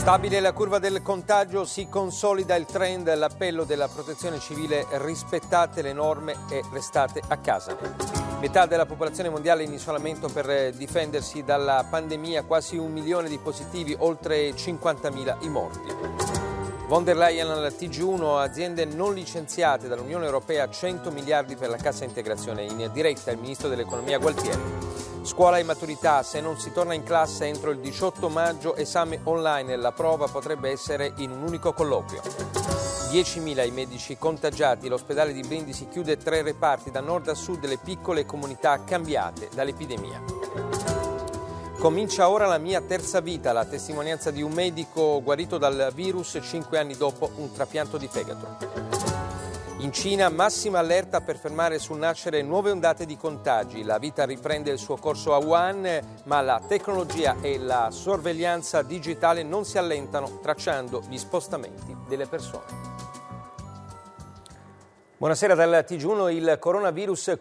Stabile la curva del contagio, si consolida il trend, l'appello della protezione civile: rispettate le norme e restate a casa. Metà della popolazione mondiale in isolamento per difendersi dalla pandemia, quasi 1 milione di positivi, oltre 50.000 i morti. Von der Leyen al TG1, aziende non licenziate dall'Unione Europea, 100 miliardi per la cassa integrazione. In diretta il ministro dell'economia Gualtieri. Scuola e maturità, se non si torna in classe entro il 18 maggio, esame online, la prova potrebbe essere in un unico colloquio. 10.000 i medici contagiati, l'ospedale di Brindisi chiude 3 reparti, da nord a sud le piccole comunità cambiate dall'epidemia. Comincia ora la mia terza vita, la testimonianza di un medico guarito dal virus 5 anni dopo un trapianto di fegato. In Cina massima allerta per fermare sul nascere nuove ondate di contagi. La vita riprende il suo corso a Wuhan, ma la tecnologia e la sorveglianza digitale non si allentano, tracciando gli spostamenti delle persone. Buonasera dal TG1. Il coronavirus